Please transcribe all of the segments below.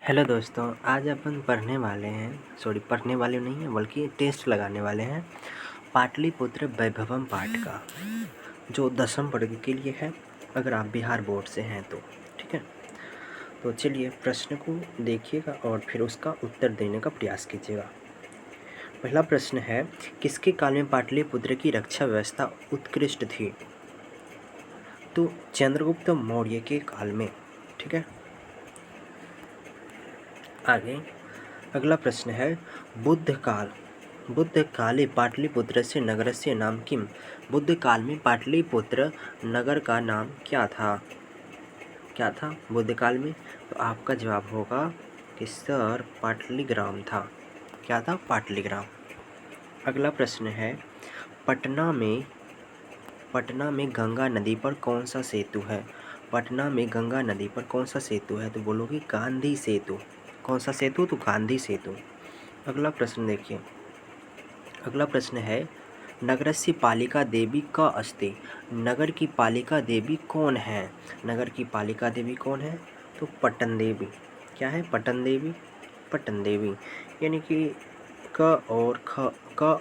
Hello दोस्तों, आज अपन पढ़ने वाले नहीं हैं बल्कि टेस्ट लगाने वाले हैं पाटलिपुत्र वैभवम पाठ का, जो 10वीं वर्ग के लिए है अगर आप बिहार बोर्ड से हैं तो। ठीक है, तो चलिए प्रश्न को देखिएगा और फिर उसका उत्तर देने का प्रयास कीजिएगा। पहला प्रश्न है, किसके काल में पाटलिपुत्र की रक्षा व्यवस्था उत्कृष्ट थी? तो चंद्रगुप्त मौर्य के काल में। ठीक है, आगे अगला प्रश्न है, बुद्ध काले पाटलिपुत्रस्य नगरस्य नाम किम? बुद्ध काल में पाटलिपुत्र नगर का नाम क्या था? बुद्ध काल में? तो आपका जवाब होगा कि सर पाटलिग्राम था। क्या था? पाटलिग्राम। अगला प्रश्न है, पटना में गंगा नदी पर कौन सा सेतु है? पटना में गंगा नदी पर कौन सा सेतु है? तो बोलोगे गांधी सेतु। कौन सा सेतु? तो गांधी सेतु। अगला प्रश्न देखिए, अगला प्रश्न है, नगरस्य पालिका देवी का अस्ति? नगर की पालिका देवी कौन है? नगर की पालिका देवी कौन है? तो पट्टन देवी। क्या है? पट्टन देवी। पट्टन देवी यानी कि क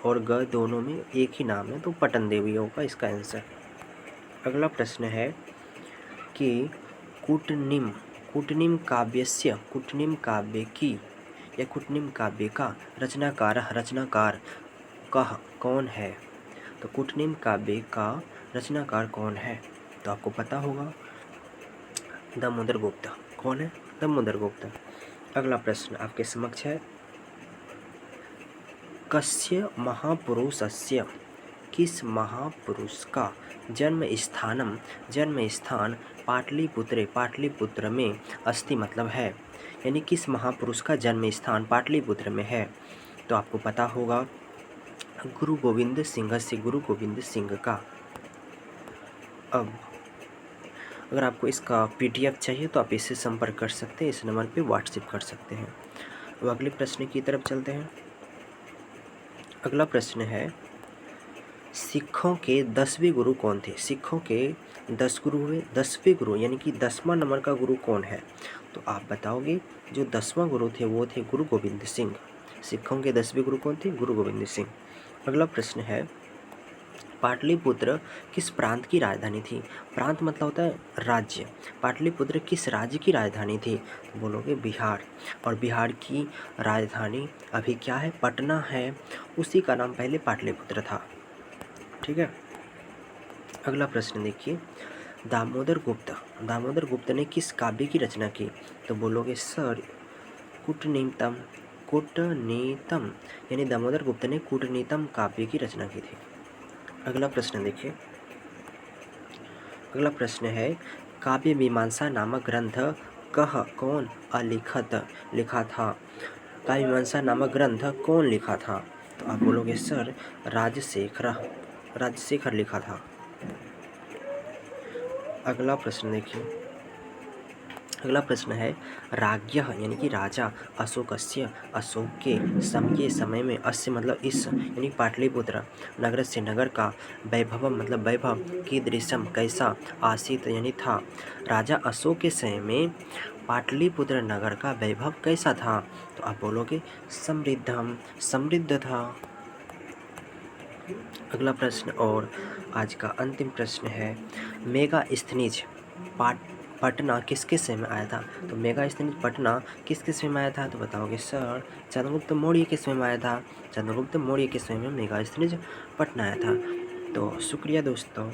और ग दोनों में एक ही नाम है, तो पट्टन देवी होगा इसका आंसर। अगला प्रश्न है कि कुटनिम काव्य का रचनाकार कौन है? तो कुटनिम काव्य का रचनाकार कौन है? तो आपको पता होगा, दामोदर गुप्त। कौन है? दामोदर गुप्त। अगला प्रश्न आपके समक्ष है, कस्य महापुरुषस्य, किस महापुरुष का जन्म स्थान पाटलिपुत्र में अस्ति मतलब है, यानी किस महापुरुष का जन्म स्थान पाटलिपुत्र में है? तो आपको पता होगा गुरु गोविंद सिंह का। अब अगर आपको इसका PDF चाहिए तो आप इससे संपर्क कर सकते हैं, इस नंबर पे व्हाट्सएप कर सकते हैं। अब अगले प्रश्न की तरफ चलते हैं। अगला प्रश्न है, सिखों के 10वें गुरु कौन थे? सिखों के 10 गुरु हुए, 10वें गुरु यानी कि 10वां नंबर का गुरु कौन है? तो आप बताओगे, जो 10वां गुरु थे वो थे गुरु गोविंद सिंह। सिखों के 10वें गुरु कौन थे? गुरु गोविंद सिंह। अगला प्रश्न है, पाटलिपुत्र किस प्रांत की राजधानी थी? प्रांत मतलब होता है राज्य। पाटलिपुत्र किस राज्य की राजधानी थी? तो बोलोगे बिहार। और बिहार की राजधानी अभी क्या है? पटना है। उसी का नाम पहले पाटलिपुत्र था। ठीक है, अगला प्रश्न देखिए, दामोदर गुप्त ने किस काव्य की रचना की? तो बोलोगे सर कूटनीतम। यानी दामोदर गुप्त ने कूटनीतम काव्य की रचना की थी। अगला प्रश्न देखिए, अगला प्रश्न है, काव्य मीमांसा नामक ग्रंथ कौन लिखा था? काव्य मीमांसा नामक ग्रंथ कौन लिखा था? तो आप बोलोगे सर राजशेखर लिखा था। अगला प्रश्न देखिए, अगला प्रश्न है, राज्ञः यानी कि राजा अशोक के समय में अस्य मतलब इस यानी पाटलिपुत्र नगर से नगर का वैभव मतलब वैभव की दृश्यम कैसा आसित यानी था? राजा अशोक के समय में पाटलिपुत्र नगर का वैभव कैसा था? तो आप बोलोगे समृद्ध था। अगला प्रश्न और आज का अंतिम प्रश्न है, मेगास्थनीज पटना किसके समय में आया था? तो मेगास्थनीज पटना किसके समय में आया था? तो बताओगे सर चंद्रगुप्त मौर्य के समय में आया था। चंद्रगुप्त मौर्य के समय में मेगास्थनीज पटना आया था। तो शुक्रिया दोस्तों।